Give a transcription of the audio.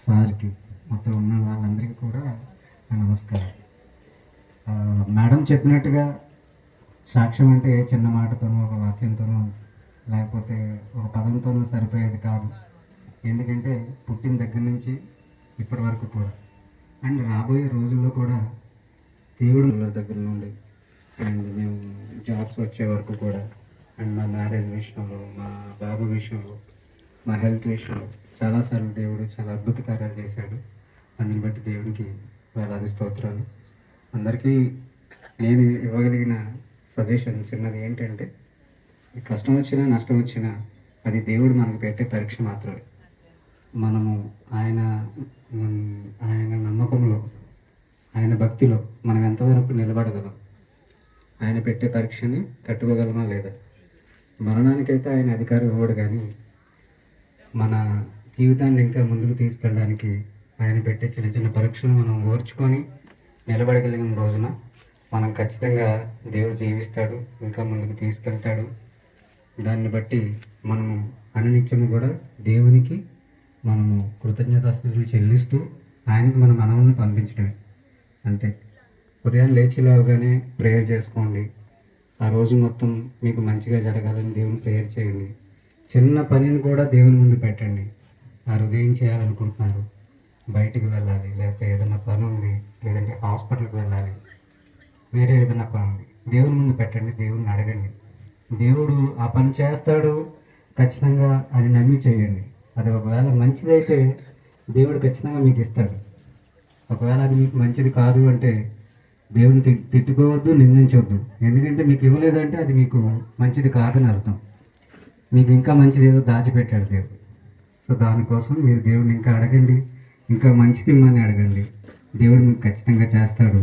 సార్కి, మొత్తం ఉన్న వాళ్ళందరికీ కూడా నా నమస్కారం. మేడం చెప్పినట్టుగా సాక్ష్యం అంటే ఏ చిన్న మాటతోనో, ఒక వాక్యంతోనో, లేకపోతే ఒక పదంతోనో సరిపోయేది కాదు. ఎందుకంటే పుట్టిన దగ్గర నుంచి ఇప్పటి వరకు కూడా, అండ్ రాబోయే రోజుల్లో కూడా దేవుడు మన దగ్గర నుండి, అండ్ మేము జాబ్స్ వచ్చే వరకు కూడా, అండ్ మా మ్యారేజ్ విషయంలో, మా బాబు విషయంలో, మా హెల్త్ విషయంలో చాలాసార్లు దేవుడు చాలా అద్భుత కార్యాలు చేశాడు. అందుని బట్టి దేవునికి వేలాది స్తోత్రాలు. అందరికీ నేను ఇవ్వగలిగిన సజెషన్ చిన్నది ఏంటంటే, ఈ కష్టం వచ్చినా నష్టం వచ్చినా అది దేవుడు మనకు పెట్టే పరీక్ష మాత్రమే. మనము ఆయన ఆయన నమ్మకంలో, ఆయన భక్తిలో మనం ఎంతవరకు నిలబడగలం, ఆయన పెట్టే పరీక్షని తట్టుకోగలమా లేదా. మరణానికైతే ఆయన అధికారం ఇవ్వడు, కానీ మన జీవితాన్ని ఇంకా ముందుకు తీసుకెళ్ళడానికి ఆయన పెట్టే చిన్న చిన్న పరీక్షలు మనం ఓర్చుకొని నిలబడగలిగిన రోజున మనం ఖచ్చితంగా దేవుడు దీవిస్తాడు, ఇంకా ముందుకు తీసుకెళ్తాడు. దాన్ని బట్టి మనము అనునిత్యము కూడా దేవునికి మనము కృతజ్ఞతాస్తుతులు చెల్లిస్తూ ఆయనకు మన మనవులను పంపించడమే. అంతే. ఉదయం లేచి లేవగానే ప్రేయర్ చేసుకోండి. ఆ రోజు మొత్తం మీకు మంచిగా జరగాలని దేవుని ప్రేయర్ చేయండి. చిన్న పనిని కూడా దేవుని ముందు పెట్టండి. ఆ రోజు ఏం చేయాలనుకుంటున్నారు, బయటికి వెళ్ళాలి, లేకపోతే ఏదైనా పని ఉంది, లేదంటే హాస్పిటల్కి వెళ్ళాలి, వేరే ఏదైనా పని ఉంది, దేవుని ముందు పెట్టండి, దేవుడిని అడగండి. దేవుడు ఆ పని చేస్తాడు ఖచ్చితంగా అని నమ్మి చేయండి. అది ఒకవేళ మంచిదైతే దేవుడు ఖచ్చితంగా మీకు ఇస్తాడు. ఒకవేళ అది మీకు మంచిది కాదు అంటే దేవుని తిట్టుకోవద్దు, నిందించవద్దు. ఎందుకంటే మీకు ఇవ్వలేదంటే అది మీకు మంచిది కాదని అర్థం. మీకు ఇంకా మంచిది ఏదో దాచిపెట్టాడు దేవుడు. సో దానికోసం మీరు దేవుడిని ఇంకా అడగండి, ఇంకా మంచిది ఇమ్మని అడగండి. దేవుడు మీకు ఖచ్చితంగా చేస్తాడు.